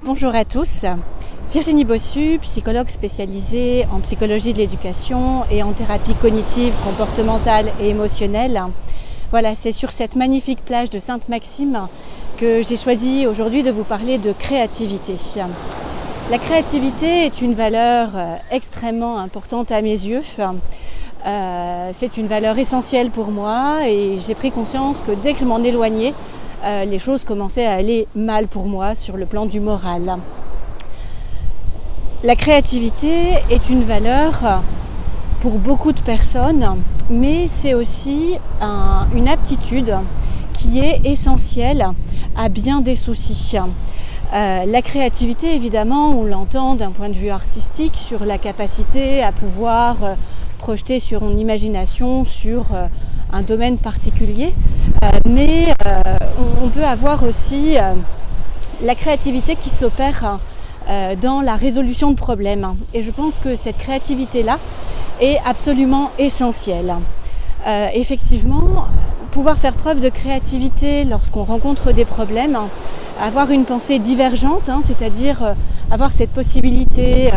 Bonjour à tous, Virginie Bossu, psychologue spécialisée en psychologie de l'éducation et en thérapie cognitive, comportementale et émotionnelle. Voilà, c'est sur cette magnifique plage de Sainte-Maxime que j'ai choisi aujourd'hui de vous parler de créativité. La créativité est une valeur extrêmement importante à mes yeux. C'est une valeur essentielle pour moi et j'ai pris conscience que dès que je m'en éloignais, les choses commençaient à aller mal pour moi sur le plan du moral. La créativité est une valeur pour beaucoup de personnes, mais c'est aussi une aptitude qui est essentielle à bien des soucis. La créativité, évidemment, on l'entend d'un point de vue artistique sur la capacité à pouvoir projeter sur son imagination sur un domaine particulier, mais on peut avoir aussi la créativité qui s'opère dans la résolution de problèmes. Et je pense que cette créativité-là est absolument essentielle. Effectivement, pouvoir faire preuve de créativité lorsqu'on rencontre des problèmes, avoir une pensée divergente, c'est-à-dire avoir cette possibilité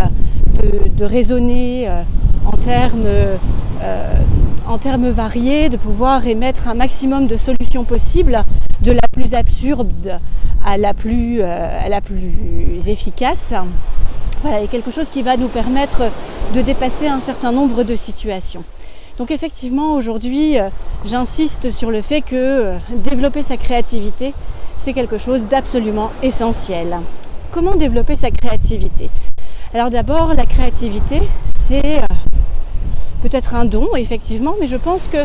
de raisonner en termes variés, de pouvoir émettre un maximum de solutions possibles, de la plus absurde à la plus efficace. Voilà, il y a quelque chose qui va nous permettre de dépasser un certain nombre de situations. Donc effectivement, aujourd'hui, j'insiste sur le fait que développer sa créativité, c'est quelque chose d'absolument essentiel. Comment développer sa créativité ? Alors d'abord, la créativité, c'est peut-être un don, effectivement, mais je pense que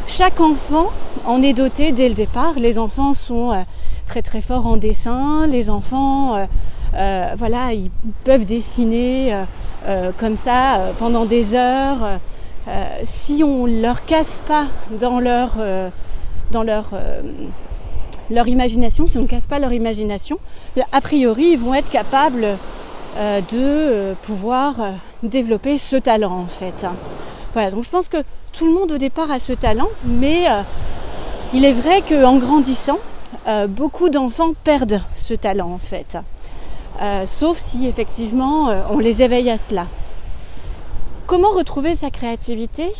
chaque enfant en est doté dès le départ. Les enfants sont très très forts en dessin, les enfants ils peuvent dessiner comme ça pendant des heures. Si on ne leur casse pas dans leur imagination, si on ne casse pas leur imagination, a priori ils vont être capables de pouvoir développer ce talent en fait. Voilà, donc je pense que tout le monde au départ a ce talent, mais il est vrai qu'en grandissant, beaucoup d'enfants perdent ce talent en fait. Sauf si effectivement on les éveille à cela. Comment retrouver sa créativité ?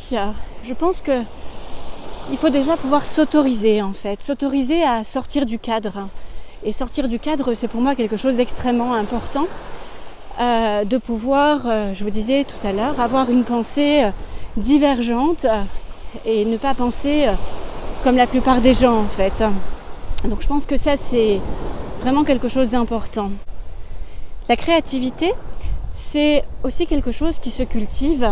Je pense qu'il faut déjà pouvoir s'autoriser en fait, s'autoriser à sortir du cadre. Et sortir du cadre, c'est pour moi quelque chose d'extrêmement important. De pouvoir, je vous disais tout à l'heure, avoir une pensée divergente et ne pas penser comme la plupart des gens en fait. Donc je pense que ça c'est vraiment quelque chose d'important. La créativité, c'est aussi quelque chose qui se cultive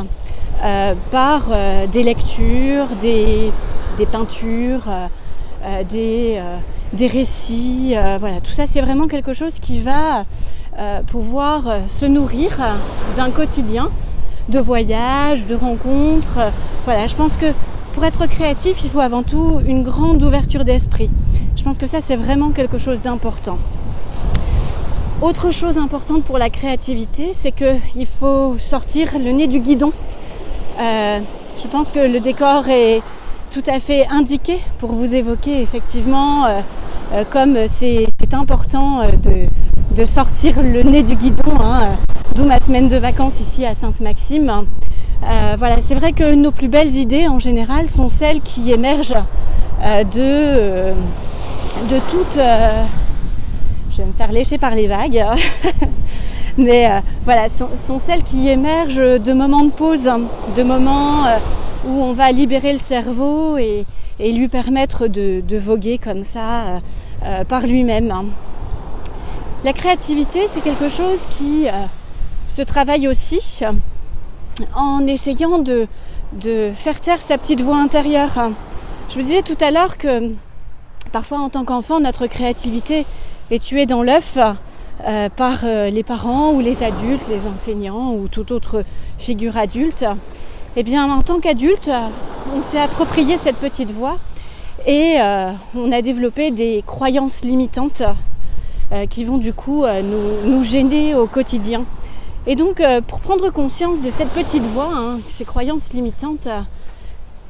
par des lectures, des peintures, des récits. Voilà, tout ça c'est vraiment quelque chose qui va pouvoir se nourrir d'un quotidien, de voyages, de rencontres. Voilà, je pense que pour être créatif, il faut avant tout une grande ouverture d'esprit. Je pense que ça c'est vraiment quelque chose d'important. Autre chose importante pour la créativité, c'est qu'il faut sortir le nez du guidon. Je pense que le décor est tout à fait indiqué pour vous évoquer effectivement comme c'est important de sortir le nez du guidon, d'où ma semaine de vacances ici à Sainte-Maxime. Voilà, c'est vrai que nos plus belles idées en général sont celles qui émergent de toute... je vais me faire lécher par les vagues, mais voilà, sont celles qui émergent de moments de pause, de moments où on va libérer le cerveau et lui permettre de voguer comme ça par lui-même. La créativité, c'est quelque chose qui se travaille aussi en essayant de faire taire sa petite voix intérieure. Je vous disais tout à l'heure que parfois en tant qu'enfant, notre créativité est tuée dans l'œuf par les parents ou les adultes, les enseignants ou toute autre figure adulte. Eh bien, en tant qu'adulte, on s'est approprié cette petite voix et on a développé des croyances limitantes qui vont du coup nous gêner au quotidien. Et donc, pour prendre conscience de cette petite voix, ces croyances limitantes,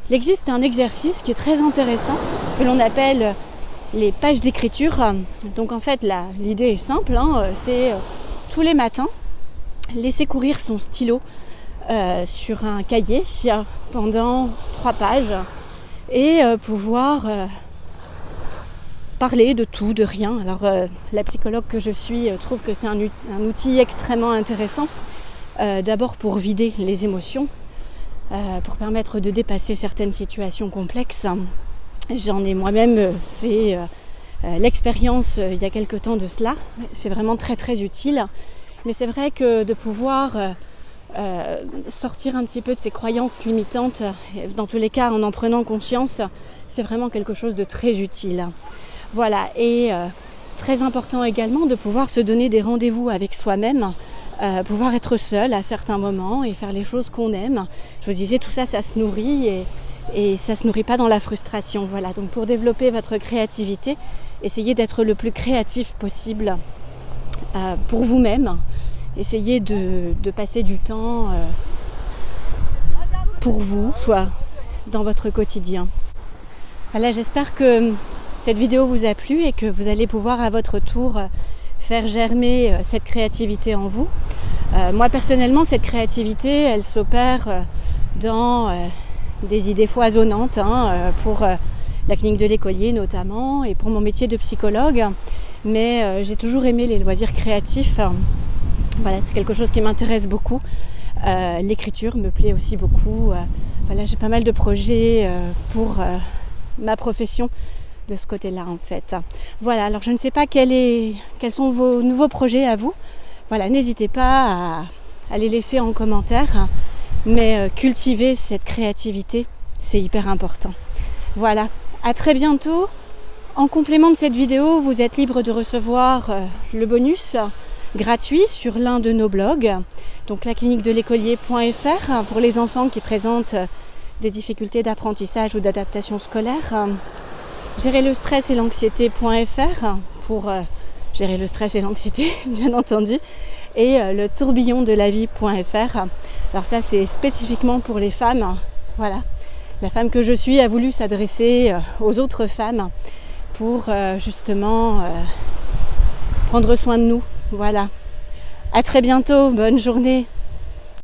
il existe un exercice qui est très intéressant, que l'on appelle les pages d'écriture. Donc en fait, l'idée est simple, c'est tous les matins, laisser courir son stylo sur un cahier pendant 3 pages et pouvoir parler de tout, de rien. Alors la psychologue que je suis trouve que c'est un outil extrêmement intéressant, d'abord pour vider les émotions, pour permettre de dépasser certaines situations complexes. J'en ai moi-même fait l'expérience il y a quelque temps de cela. C'est vraiment très très utile. Mais c'est vrai que de pouvoir sortir un petit peu de ces croyances limitantes, dans tous les cas en prenant conscience, c'est vraiment quelque chose de très utile. Voilà, et très important également de pouvoir se donner des rendez-vous avec soi-même, pouvoir être seul à certains moments et faire les choses qu'on aime. Je vous disais, tout ça, ça se nourrit et ça ne se nourrit pas dans la frustration. Voilà, donc pour développer votre créativité, essayez d'être le plus créatif possible pour vous-même. Essayez de passer du temps pour vous, dans votre quotidien. Voilà, j'espère que cette vidéo vous a plu et que vous allez pouvoir à votre tour faire germer cette créativité en vous. Moi personnellement, cette créativité, elle s'opère dans des idées foisonnantes pour la clinique de l'écolier notamment et pour mon métier de psychologue. Mais j'ai toujours aimé les loisirs créatifs. Voilà, c'est quelque chose qui m'intéresse beaucoup. L'écriture me plaît aussi beaucoup. Voilà, j'ai pas mal de projets pour ma profession de ce côté-là en fait. Voilà, alors je ne sais pas quels sont vos nouveaux projets à vous. Voilà, n'hésitez pas à les laisser en commentaire, mais cultiver cette créativité, c'est hyper important. Voilà, à très bientôt. En complément de cette vidéo, vous êtes libre de recevoir le bonus gratuit sur l'un de nos blogs, donc lacliniquedelécolier.fr pour les enfants qui présentent des difficultés d'apprentissage ou d'adaptation scolaire. Gérer le stress et l'anxiété.fr pour gérer le stress et l'anxiété, bien entendu. Et le tourbillon de la vie.fr. Alors ça, c'est spécifiquement pour les femmes. Voilà. La femme que je suis a voulu s'adresser aux autres femmes pour justement prendre soin de nous. Voilà. À très bientôt. Bonne journée.